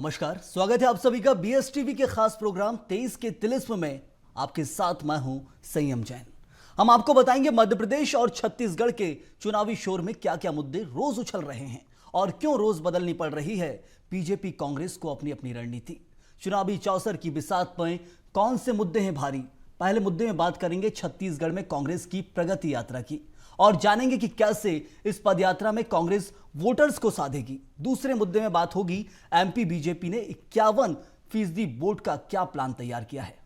नमस्कार, स्वागत है आप सभी का बीएसटीवी के खास प्रोग्राम 23 के तिलिस्म में। आपके साथ मैं हूं संयम जैन। हम आपको बताएंगे मध्य प्रदेश और छत्तीसगढ़ के चुनावी शोर में क्या क्या मुद्दे रोज उछल रहे हैं और क्यों रोज बदलनी पड़ रही है बीजेपी कांग्रेस को अपनी अपनी रणनीति। चुनावी चौसर की बिसात में कौन से मुद्दे हैं भारी। पहले मुद्दे में बात करेंगे छत्तीसगढ़ में कांग्रेस की प्रगति यात्रा की और जानेंगे कि कैसे इस पदयात्रा में कांग्रेस वोटर्स को साधेगी। दूसरे मुद्दे में बात होगी एमपी बीजेपी ने 51% वोट का क्या प्लान तैयार किया है।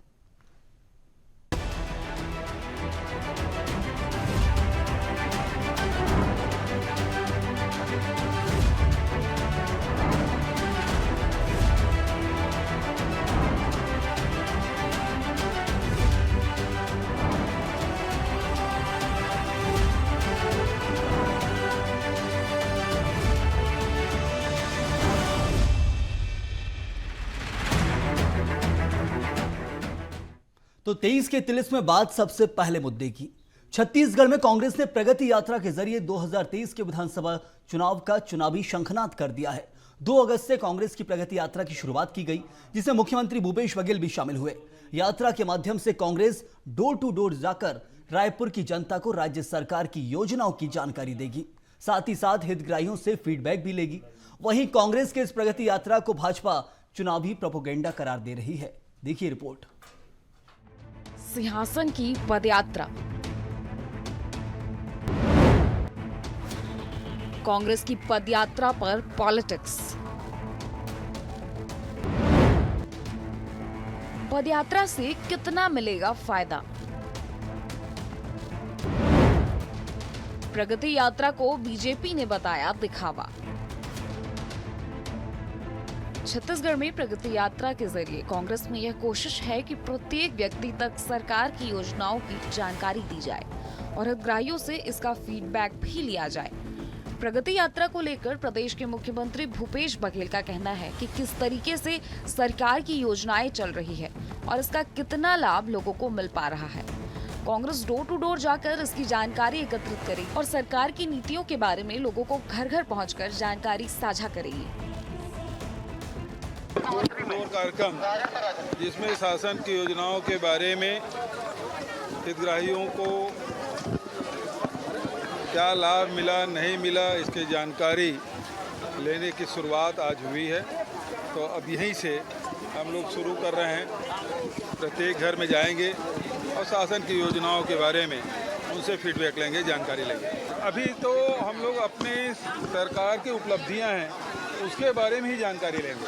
तो 23 के तिलिस्म में बात सबसे पहले मुद्दे की। छत्तीसगढ़ में कांग्रेस ने प्रगति यात्रा के जरिए 2023 के विधानसभा चुनाव का चुनावी शंखनाद कर दिया है। 2 अगस्त से कांग्रेस की प्रगति यात्रा की शुरुआत की गई, जिसमें मुख्यमंत्री भूपेश बघेल भी शामिल हुए। यात्रा के माध्यम से कांग्रेस डोर टू डोर जाकर रायपुर की जनता को राज्य सरकार की योजनाओं की जानकारी देगी, साथ ही साथ हितग्राहियों से फीडबैक भी लेगी। वहीं कांग्रेस के इस प्रगति यात्रा को भाजपा चुनावी प्रोपेगेंडा करार दे रही है। देखिए रिपोर्ट। सिंहासन की पदयात्रा। कांग्रेस की पदयात्रा पर पॉलिटिक्स। पदयात्रा से कितना मिलेगा फायदा। प्रगति यात्रा को बीजेपी ने बताया दिखावा। छत्तीसगढ़ में प्रगति यात्रा के जरिए कांग्रेस में यह कोशिश है कि प्रत्येक व्यक्ति तक सरकार की योजनाओं की जानकारी दी जाए और हितग्राहियों से इसका फीडबैक भी लिया जाए। प्रगति यात्रा को लेकर प्रदेश के मुख्यमंत्री भूपेश बघेल का कहना है कि किस तरीके से सरकार की योजनाएं चल रही है और इसका कितना लाभ लोगों को मिल पा रहा है। कांग्रेस डोर टू डोर जाकर इसकी जानकारी एकत्रित करेगी और सरकार की नीतियों के बारे में लोगों को घर घर पहुंचकर जानकारी साझा करेगी। कार्यक्रम जिसमें शासन की योजनाओं के बारे में हितग्राहियों को क्या लाभ मिला नहीं मिला इसकी जानकारी लेने की शुरुआत आज हुई है। तो अब यहीं से हम लोग शुरू कर रहे हैं। प्रत्येक घर में जाएंगे और शासन की योजनाओं के बारे में उनसे फीडबैक लेंगे, जानकारी लेंगे। अभी तो हम लोग अपनी सरकार की उपलब्धियां हैं उसके बारे में ही जानकारी लेंगे।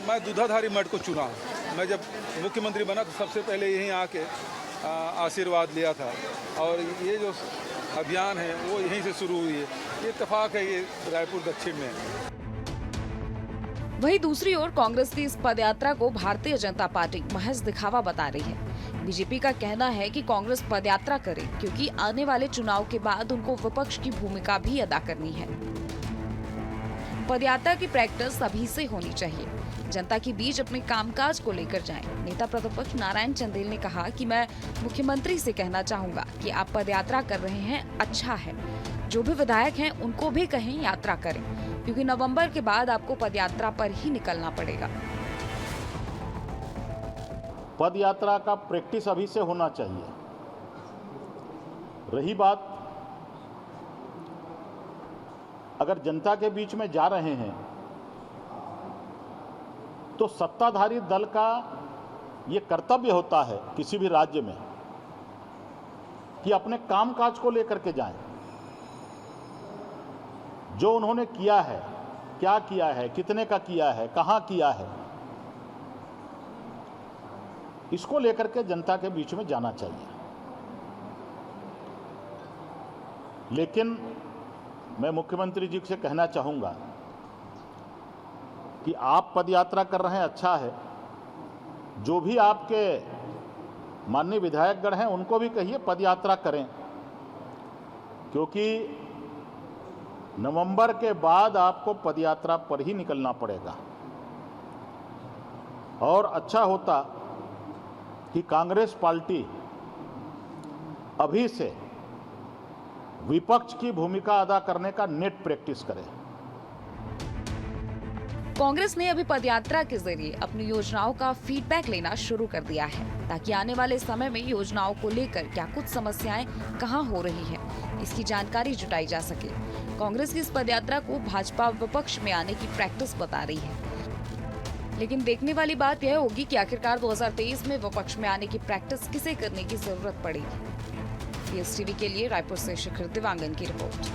मैं दूधाधारी मठ को चुना हूँ। मैं जब मुख्यमंत्री बना तो सबसे पहले यहीं आके आशीर्वाद लिया था और ये जो अभियान है वो यहीं से शुरू हुई है। ये इत्तेफाक है, ये रायपुर दक्षिण में है। वहीं दूसरी ओर कांग्रेस की इस पदयात्रा को भारतीय जनता पार्टी महज दिखावा बता रही है। बीजेपी का कहना है कि कांग्रेस पदयात्रा करे क्योंकि आने वाले चुनाव के बाद उनको विपक्ष की भूमिका भी अदा करनी है। पदयात्रा की प्रैक्टिस अभी से होनी चाहिए, जनता के बीच अपने कामकाज को लेकर जाएं। नेता प्रतिपक्ष नारायण चंदेल ने कहा कि मैं मुख्यमंत्री से कहना चाहूंगा कि आप पदयात्रा कर रहे हैं, अच्छा है। जो भी विधायक हैं उनको भी कहें यात्रा करें, क्योंकि नवंबर के बाद आपको पदयात्रा पर ही निकलना पड़ेगा। पदयात्रा का प्रैक्टिस अभी से होना चाहिए। रही बात अगर जनता के बीच में जा रहे हैं तो सत्ताधारी दल का ये कर्तव्य होता है किसी भी राज्य में कि अपने कामकाज को लेकर के जाएं। जो उन्होंने किया है, क्या किया है, कितने का किया है, कहां किया है, इसको लेकर के जनता के बीच में जाना चाहिए। लेकिन मैं मुख्यमंत्री जी से कहना चाहूंगा कि आप पदयात्रा कर रहे हैं, अच्छा है। जो भी आपके माननीय विधायकगण हैं उनको भी कहिए पदयात्रा करें, क्योंकि नवंबर के बाद आपको पदयात्रा पर ही निकलना पड़ेगा। और अच्छा होता कि कांग्रेस पार्टी अभी से विपक्ष की भूमिका अदा करने का नेट प्रैक्टिस करे। कांग्रेस ने अभी पदयात्रा के जरिए अपनी योजनाओं का फीडबैक लेना शुरू कर दिया है, ताकि आने वाले समय में योजनाओं को लेकर क्या कुछ समस्याएं कहां हो रही है, इसकी जानकारी जुटाई जा सके। कांग्रेस की इस पदयात्रा को भाजपा विपक्ष में आने की प्रैक्टिस बता रही है, लेकिन देखने वाली बात यह होगी कि आखिरकार 2023 में विपक्ष में आने की प्रैक्टिस किसे करने की जरूरत पड़ेगी। बीएसटीवी के लिए रायपुर से शिखर दिवांगन की रिपोर्ट।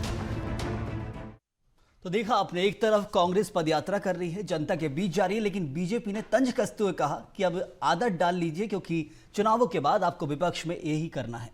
तो देखा आपने, एक तरफ कांग्रेस पदयात्रा कर रही है, जनता के बीच जा रही है, लेकिन बीजेपी ने तंज कसते हुए कहा कि अब आदत डाल लीजिए, क्योंकि चुनावों के बाद आपको विपक्ष में यही करना है।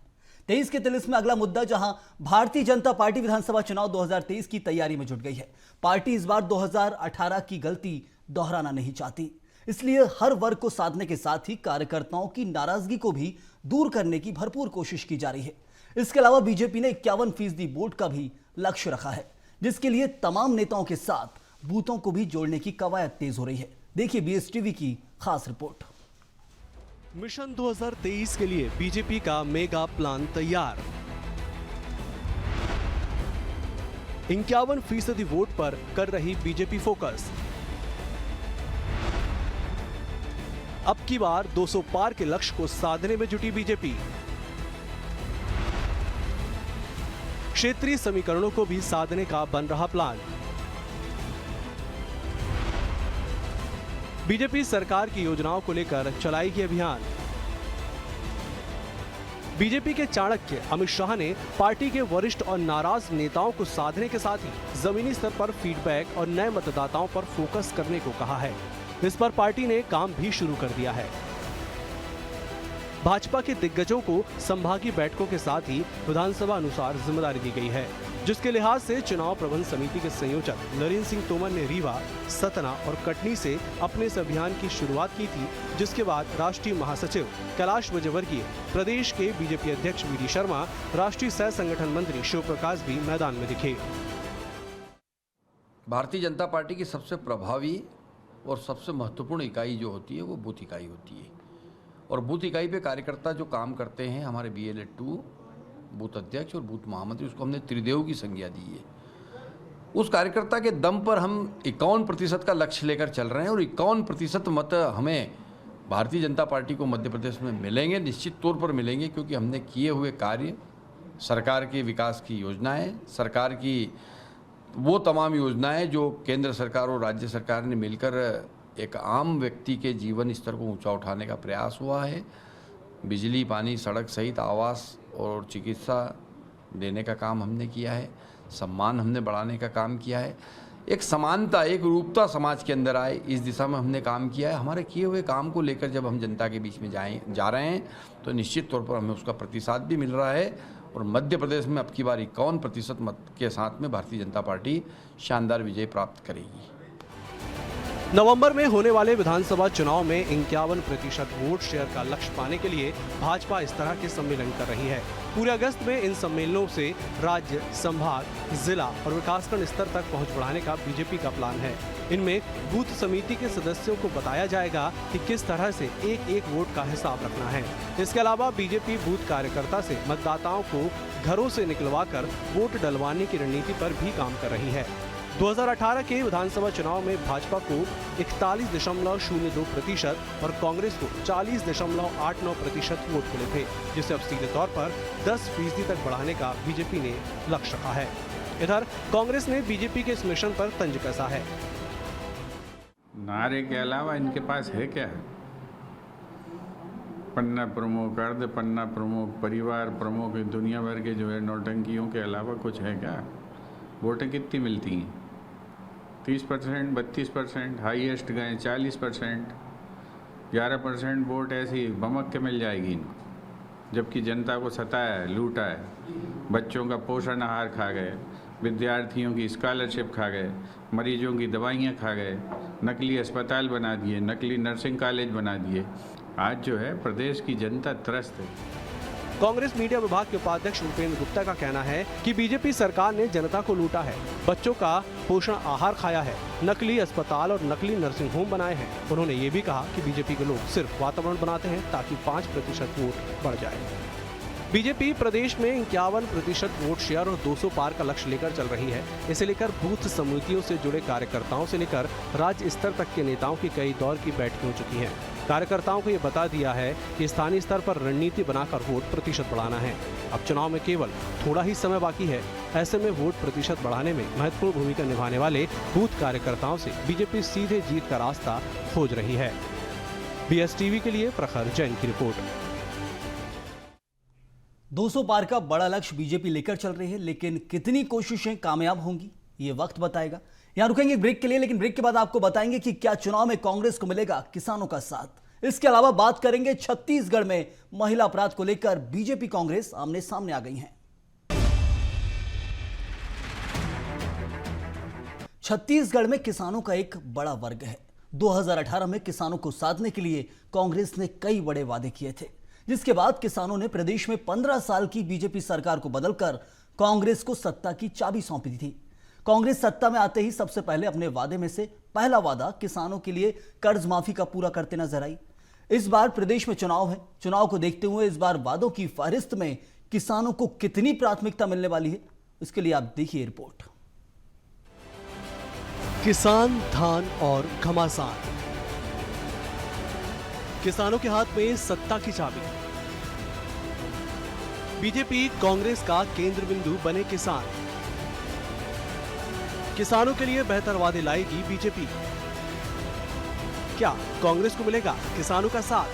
23 के तिलिस्म में अगला मुद्दा, जहां भारतीय जनता पार्टी विधानसभा चुनाव 2023 की तैयारी में जुट गई है। पार्टी इस बार 2018 की गलती दोहराना नहीं चाहती, इसलिए हर वर्ग को साधने के साथ ही कार्यकर्ताओं की नाराजगी को भी दूर करने की भरपूर कोशिश की जा रही है। इसके अलावा बीजेपी ने 51% वोट का भी लक्ष्य रखा है, जिसके लिए तमाम नेताओं के साथ बूथों को भी जोड़ने की कवायद तेज हो रही है। देखिए बीएसटीवी की खास रिपोर्ट। मिशन 2023 के लिए बीजेपी का मेगा प्लान तैयार। 51% वोट पर कर रही बीजेपी फोकस। अब की बार 200 पार के लक्ष्य को साधने में जुटी बीजेपी। क्षेत्रीय समीकरणों को भी साधने का बन रहा प्लान। बीजेपी सरकार की योजनाओं को लेकर चलाएगी अभियान। बीजेपी के चाणक्य अमित शाह ने पार्टी के वरिष्ठ और नाराज नेताओं को साधने के साथ ही जमीनी स्तर पर फीडबैक और नए मतदाताओं पर फोकस करने को कहा है। इस पर पार्टी ने काम भी शुरू कर दिया है। भाजपा के दिग्गजों को संभागीय बैठकों के साथ ही विधानसभा अनुसार जिम्मेदारी दी गई है, जिसके लिहाज से चुनाव प्रबंध समिति के संयोजक नरेंद्र सिंह तोमर ने रीवा, सतना और कटनी से अपने इस अभियान की शुरुआत की थी, जिसके बाद राष्ट्रीय महासचिव कैलाश विजयवर्गीय, प्रदेश के बीजेपी अध्यक्ष वी.डी. शर्मा, राष्ट्रीय सह संगठन मंत्री शिव प्रकाश भी मैदान में दिखे। भारतीय जनता पार्टी की सबसे प्रभावी और सबसे महत्वपूर्ण इकाई जो होती है वो बूथ इकाई होती है, और बूथ इकाई पे कार्यकर्ता जो काम करते हैं, हमारे BLA-2 बूथ अध्यक्ष और बूथ महामंत्री, उसको हमने त्रिदेव की संज्ञा दी है। उस कार्यकर्ता के दम पर हम 51% का लक्ष्य लेकर चल रहे हैं, और 51% मत हमें भारतीय जनता पार्टी को मध्य प्रदेश में मिलेंगे, निश्चित तौर पर मिलेंगे, क्योंकि हमने किए हुए कार्य, सरकार के विकास की योजनाएं, सरकार की वो तमाम योजनाएं जो केंद्र सरकार और राज्य सरकार ने मिलकर एक आम व्यक्ति के जीवन स्तर को ऊंचा उठाने का प्रयास हुआ है। बिजली, पानी, सड़क सहित आवास और चिकित्सा देने का काम हमने किया है। सम्मान हमने बढ़ाने का काम किया है। एक समानता, एक रूपता समाज के अंदर आए, इस दिशा में हमने काम किया है। हमारे किए हुए काम को लेकर जब हम जनता के बीच में जा रहे हैं तो निश्चित तौर पर हमें उसका प्रतिसाद भी मिल रहा है, और मध्य प्रदेश में अब की बार 51% मत के साथ में भारतीय जनता पार्टी शानदार विजय प्राप्त करेगी। नवंबर में होने वाले विधानसभा चुनाव में 51% वोट शेयर का लक्ष्य पाने के लिए भाजपा इस तरह के सम्मेलन कर रही है। पूरे अगस्त में इन सम्मेलनों से राज्य, संभाग, जिला और विकासखंड स्तर तक पहुंच बढ़ाने का बीजेपी का प्लान है। इनमें बूथ समिति के सदस्यों को बताया जाएगा कि किस तरह से एक एक वोट का हिसाब रखना है। इसके अलावा बीजेपी बूथ कार्यकर्ता से मतदाताओं को घरों से निकलवाकर वोट डलवाने की रणनीति पर भी काम कर रही है। 2018 के विधानसभा चुनाव में भाजपा को 41.02% और कांग्रेस को 40.89% वोट मिले थे, जिसे अब सीधे तौर पर 10% तक बढ़ाने का बीजेपी ने लक्ष्य रखा है। इधर कांग्रेस ने बीजेपी के इस मिशन पर तंज कसा है। नारे के अलावा इनके पास है क्या? पन्ना प्रमुख, अर्ध पन्ना प्रमुख, परिवार प्रमुख, दुनिया भर के जो है नौटंकियों के अलावा कुछ है क्या? वोटें कितनी मिलती हैं? 30%, 32%, हाईएस्ट गए 40%, 11% वोट ऐसी बमक के मिल जाएगी इनको, जबकि जनता को सताया है, लूटा है, बच्चों का पोषण आहार खा गए, विद्यार्थियों की स्कॉलरशिप खा गए, मरीजों की दवाइयाँ खा गए, नकली अस्पताल बना दिए, नकली नर्सिंग कॉलेज बना दिए। आज जो है प्रदेश की जनता त्रस्त है। कांग्रेस मीडिया विभाग के उपाध्यक्ष उपेंद्र गुप्ता का कहना है कि बीजेपी सरकार ने जनता को लूटा है, बच्चों का पोषण आहार खाया है, नकली अस्पताल और नकली नर्सिंग होम बनाए हैं। उन्होंने ये भी कहा कि बीजेपी के लोग सिर्फ वातावरण बनाते हैं ताकि 5% वोट बढ़ जाए। बीजेपी प्रदेश में 51% वोट शेयर और 200 पार का लक्ष्य लेकर चल रही है। इसे लेकर बूथ समितियों से जुड़े कार्यकर्ताओं से लेकर राज्य स्तर तक के नेताओं की कई दौर की बैठकें हो चुकी हैं। कार्यकर्ताओं को ये बता दिया है कि स्थानीय स्तर पर रणनीति बनाकर वोट प्रतिशत बढ़ाना है। अब चुनाव में केवल थोड़ा ही समय बाकी है। ऐसे में वोट प्रतिशत बढ़ाने में महत्वपूर्ण भूमिका निभाने वाले बूथ कार्यकर्ताओं से बीजेपी सीधे जीत का रास्ता खोज रही है। BSTV के लिए प्रखर जैन की रिपोर्ट। 200 पार का बड़ा लक्ष्य बीजेपी लेकर चल रही है, लेकिन कितनी कोशिशें कामयाब होंगी ये वक्त बताएगा। यहां रुकेंगे ब्रेक के लिए, लेकिन ब्रेक के बाद आपको बताएंगे कि क्या चुनाव में कांग्रेस को मिलेगा किसानों का साथ। इसके अलावा बात करेंगे छत्तीसगढ़ में महिला अपराध को लेकर बीजेपी कांग्रेस आमने सामने आ गई हैं। छत्तीसगढ़ में किसानों का एक बड़ा वर्ग है। 2018 में किसानों को साधने के लिए कांग्रेस ने कई बड़े वादे किए थे, जिसके बाद किसानों ने प्रदेश में 15 साल की बीजेपी सरकार को बदलकर कांग्रेस को सत्ता की चाबी सौंपी दी थी। कांग्रेस सत्ता में आते ही सबसे पहले अपने वादे में से पहला वादा किसानों के लिए कर्ज माफी का पूरा करते नजर आई। इस बार प्रदेश में चुनाव है। चुनाव को देखते हुए इस बार वादों की फहरिस्त में किसानों को कितनी प्राथमिकता मिलने वाली है, इसके लिए आप देखिए रिपोर्ट। किसान, धान और घमासान, किसानों के हाथ में सत्ता की चाबी। बीजेपी कांग्रेस का केंद्र बिंदु बने किसान। किसानों के लिए बेहतर वादे लाएगी बीजेपी। क्या कांग्रेस को मिलेगा किसानों का साथ?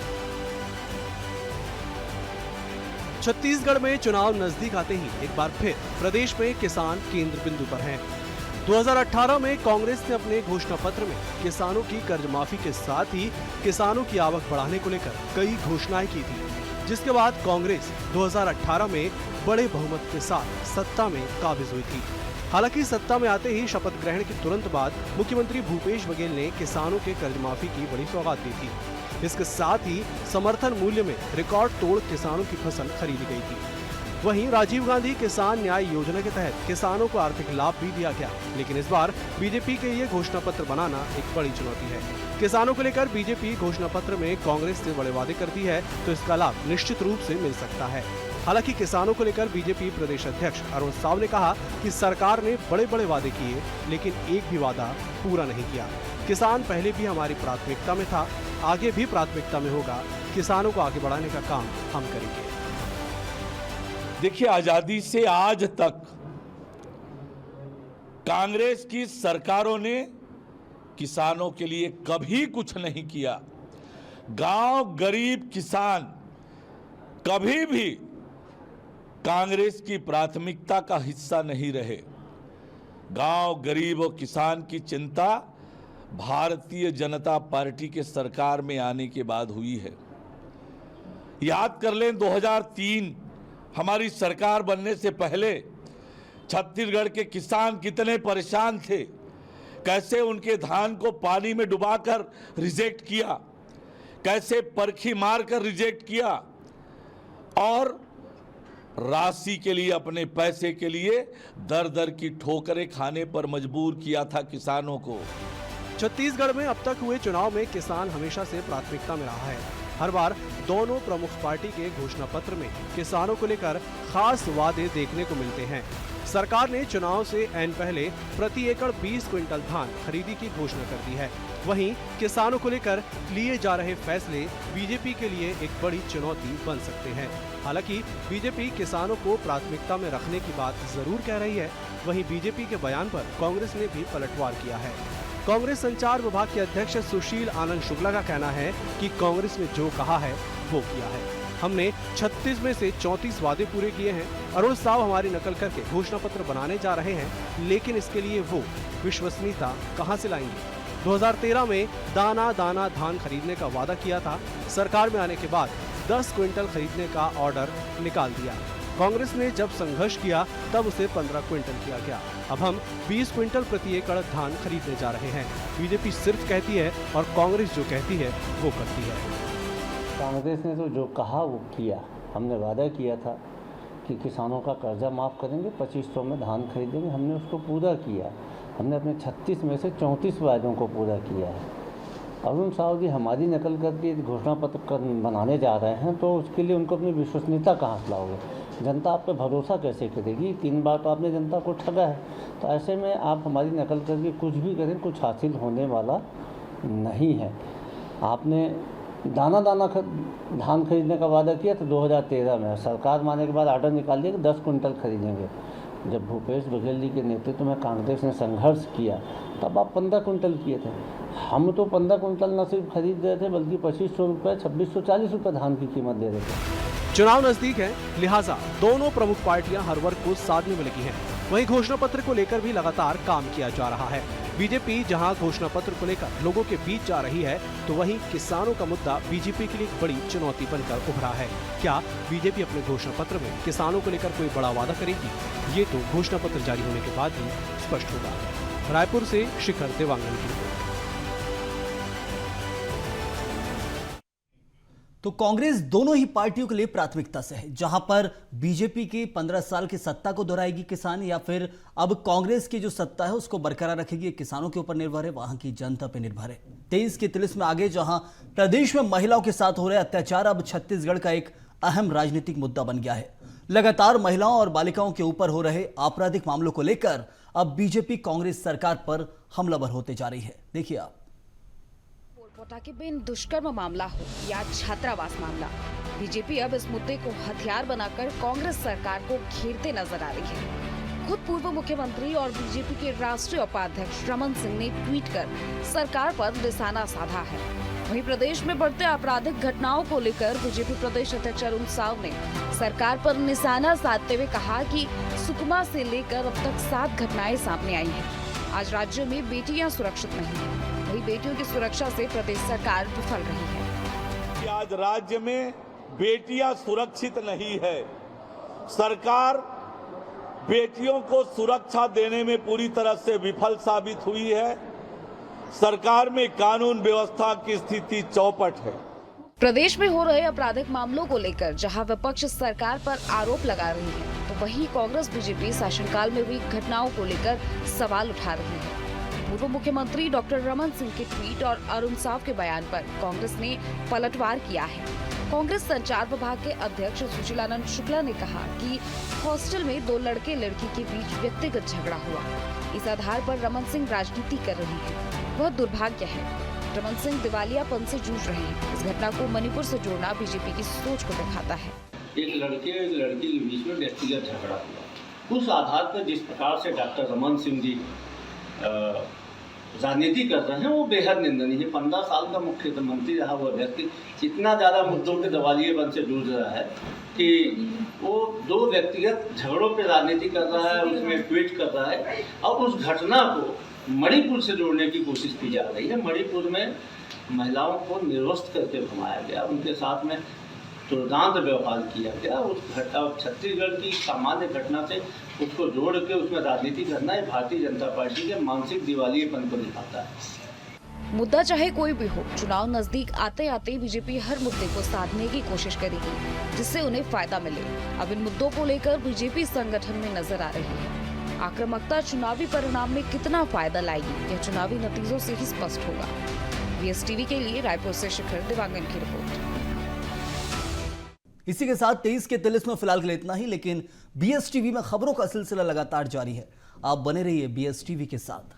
छत्तीसगढ़ में चुनाव नजदीक आते ही एक बार फिर प्रदेश में किसान केंद्र बिंदु पर हैं। 2018 में कांग्रेस ने अपने घोषणा पत्र में किसानों की कर्ज माफी के साथ ही किसानों की आवक बढ़ाने को लेकर कई घोषणाएं की थी, जिसके बाद कांग्रेस 2018 में बड़े बहुमत के साथ सत्ता में काबिज हुई थी। हालांकि सत्ता में आते ही शपथ ग्रहण के तुरंत बाद मुख्यमंत्री भूपेश बघेल ने किसानों के कर्ज माफी की बड़ी सौगात दी थी। इसके साथ ही समर्थन मूल्य में रिकॉर्ड तोड़ किसानों की फसल खरीदी गई थी। वहीं राजीव गांधी किसान न्याय योजना के तहत किसानों को आर्थिक लाभ भी दिया गया, लेकिन इस बार बीजेपी के लिए घोषणा पत्र बनाना एक बड़ी चुनौती है। किसानों को लेकर बीजेपी घोषणा पत्र में कांग्रेस से बड़े वादे करती है तो इसका लाभ निश्चित रूप से मिल सकता है। हालांकि किसानों को लेकर बीजेपी प्रदेश अध्यक्ष अरुण साव ने कहा कि सरकार ने बड़े बड़े वादे किए, लेकिन एक भी वादा पूरा नहीं किया। किसान पहले भी हमारी प्राथमिकता में था, आगे भी प्राथमिकता में होगा। किसानों को आगे बढ़ाने का काम हम करेंगे। देखिए, आजादी से आज तक कांग्रेस की सरकारों ने किसानों के लिए कभी कुछ नहीं किया। गांव गरीब किसान कभी भी कांग्रेस की प्राथमिकता का हिस्सा नहीं रहे। गांव गरीब और किसान की चिंता भारतीय जनता पार्टी के सरकार में आने के बाद हुई है। याद कर लें, 2003 हमारी सरकार बनने से पहले छत्तीसगढ़ के किसान कितने परेशान थे, कैसे उनके धान को पानी में डुबाकर रिजेक्ट किया, कैसे परखी मारकर रिजेक्ट किया और राशि के लिए, अपने पैसे के लिए दर दर की ठोकरें खाने पर मजबूर किया था किसानों को। छत्तीसगढ़ में अब तक हुए चुनाव में किसान हमेशा से प्राथमिकता में रहा है। हर बार दोनों प्रमुख पार्टी के घोषणा पत्र में किसानों को लेकर खास वादे देखने को मिलते हैं। सरकार ने चुनाव से ऐन पहले प्रति एकड़ 20 क्विंटल धान खरीदी की घोषणा कर दी है। वहीं किसानों को लेकर लिए जा रहे फैसले बीजेपी के लिए एक बड़ी चुनौती बन सकते हैं। हालांकि बीजेपी किसानों को प्राथमिकता में रखने की बात जरूर कह रही है, वहीं बीजेपी के बयान पर कांग्रेस ने भी पलटवार किया है। कांग्रेस संचार विभाग के अध्यक्ष सुशील आनंद शुक्ला का कहना है कि कांग्रेस ने जो कहा है वो किया है। हमने 36 में से 34 वादे पूरे किए हैं। अरुण साव हमारी नकल करके घोषणा पत्र बनाने जा रहे हैं, लेकिन इसके लिए वो विश्वसनीयता कहां से लाएंगे? 2013 में दाना दाना धान खरीदने का वादा किया था। सरकार में आने के बाद 10 क्विंटल खरीदने का ऑर्डर निकाल दिया। कांग्रेस ने जब संघर्ष किया तब उसे 15 क्विंटल किया गया। अब हम 20 क्विंटल प्रति एकड़ धान खरीदने जा रहे हैं। बीजेपी सिर्फ कहती है और कांग्रेस जो कहती है वो करती है। कांग्रेस ने तो जो कहा वो किया। हमने वादा किया था कि किसानों का कर्जा माफ़ करेंगे, 2500 में धान खरीदेंगे। हमने उसको पूरा किया। हमने अपने 36 में से 34 वादों को पूरा किया है। अरुण साहु जी हमारी नकल करके घोषणा पत्र बनाने जा रहे हैं, तो उसके लिए उनको अपनी विश्वसनीयता कहाँ से लाओगे? जनता आप पे भरोसा कैसे करेगी? 3 बार तो आपने जनता को ठगा है। तो ऐसे में आप हमारी नकल करके कुछ भी करें, कुछ हासिल होने वाला नहीं है। आपने दाना धान खरीदने का वादा किया था 2013 में, सरकार माने के बाद आर्डर निकाल दिया कि 10 कुंटल खरीदेंगे। जब भूपेश बघेल जी के नेतृत्व में कांग्रेस ने संघर्ष किया तब आप 15 कुंटल किए थे। हम तो 15 कुंटल न सिर्फ खरीद रहे थे बल्कि 2500 रुपये 2640 रुपये धान की कीमत दे रहे थे। चुनाव नजदीक है, लिहाजा दोनों प्रमुख पार्टियां हर वर्ग को साधने में लगी हैं। वहीं घोषणा पत्र को लेकर भी लगातार काम किया जा रहा है। बीजेपी जहां घोषणा पत्र को लेकर लोगों के बीच जा रही है, तो वहीं किसानों का मुद्दा बीजेपी के लिए एक बड़ी चुनौती बनकर उभरा है। क्या बीजेपी अपने घोषणा पत्र में किसानों को लेकर कोई बड़ा वादा करेगी? ये तो घोषणा पत्र जारी होने के बाद ही स्पष्ट होगा। रायपुर से शिखर देवांगन की रिपोर्ट। तो कांग्रेस दोनों ही पार्टियों के लिए प्राथमिकता से है, जहां पर बीजेपी की 15 साल की सत्ता को दोहराएगी किसान, या फिर अब कांग्रेस की जो सत्ता है उसको बरकरार रखेगी। किसानों के ऊपर निर्भर है, वहां की जनता पे निर्भर है। 23 के तिलिस्म में आगे जहां प्रदेश में महिलाओं के साथ हो रहे अत्याचार अब छत्तीसगढ़ का एक अहम राजनीतिक मुद्दा बन गया है। लगातार महिलाओं और बालिकाओं के ऊपर हो रहे आपराधिक मामलों को लेकर अब बीजेपी कांग्रेस सरकार पर हमलावर होते जा रही है। देखिए आप। पोटाकेबिन दुष्कर्म मामला हो या छात्रावास मामला, बीजेपी अब इस मुद्दे को हथियार बनाकर कांग्रेस सरकार को घेरते नजर आ रही है। खुद पूर्व मुख्यमंत्री और बीजेपी के राष्ट्रीय उपाध्यक्ष रमन सिंह ने ट्वीट कर सरकार पर निशाना साधा है। वहीं प्रदेश में बढ़ते आपराधिक घटनाओं को लेकर बीजेपी प्रदेश अध्यक्ष अरुण साहु ने सरकार पर निशाना साधते हुए कहा कि सुकमा से लेकर अब तक 7 घटनाएं सामने आई हैं। आज राज्य में बेटियां सुरक्षित नहीं हैं। वही बेटियों की सुरक्षा से प्रदेश सरकार विफल रही है। कि आज राज्य में बेटियां सुरक्षित नहीं है। सरकार बेटियों को सुरक्षा देने में पूरी तरह से विफल साबित हुई है। सरकार में कानून व्यवस्था की स्थिति चौपट है। प्रदेश में हो रहे आपराधिक मामलों को लेकर जहां विपक्ष सरकार पर आरोप लगा रही है, तो वहीं कांग्रेस बीजेपी शासनकाल में हुई घटनाओं को लेकर सवाल उठा रही है। पूर्व मुख्यमंत्री डॉक्टर रमन सिंह के ट्वीट और अरुण साहु के बयान पर कांग्रेस ने पलटवार किया है। कांग्रेस संचार विभाग के अध्यक्ष सुशीलानंद शुक्ला ने कहा कि हॉस्टल में 2 लड़के लड़की के बीच व्यक्तिगत झगड़ा हुआ। इस आधार पर रमन सिंह राजनीति कर रही है। वह दुर्भाग्य है। रमन सिंह दिवालियापन से जूझ रहे हैं। इस घटना को मणिपुर से जोड़ना बीजेपी की सोच को दिखाता है। एक लड़के और एक लड़की के बीच में व्यक्तिगत झगड़ा हुआ। उस आधार पर जिस प्रकार से डॉक्टर रमन सिंह जी राजनीति कर रहे हैं वो बेहद निंदनीय है। 15 साल का मुख्यमंत्री रहा वो व्यक्ति इतना ज़्यादा मुद्दों के दिवालियेपन से जूझ रहा है कि वो 2 व्यक्तिगत झगड़ों पे राजनीति कर रहा है, उसमें ट्वीट कर रहा है और उस घटना को मणिपुर से जोड़ने की कोशिश की जा रही है। मणिपुर में महिलाओं को निर्वस्त्र करके घुमाया गया, उनके साथ में दुर्दांत व्यवहार किया गया। उस घटना छत्तीसगढ़ की सामान्य घटना से उसको जोड़ के उसमें राजनीति करना है भारतीय जनता पार्टी के मानसिक दिवालियेपन को दिखाता है। मुद्दा चाहे कोई भी हो, चुनाव नजदीक आते आते बीजेपी हर मुद्दे को साधने की कोशिश करेगी जिससे उन्हें फायदा मिले। अब इन मुद्दों को लेकर बीजेपी संगठन में नजर आ रही है। आक्रामकता चुनावी परिणाम में कितना फायदा लाएगी, यह चुनावी नतीजों से ही स्पष्ट होगा। VSTV के लिए रायपुर से शिखर देवांगन की रिपोर्ट। इसी के साथ 23 के तिलिस्म में फिलहाल के लिए इतना ही, लेकिन BSTV में खबरों का सिलसिला लगातार जारी है। आप बने रहिए BSTV के साथ।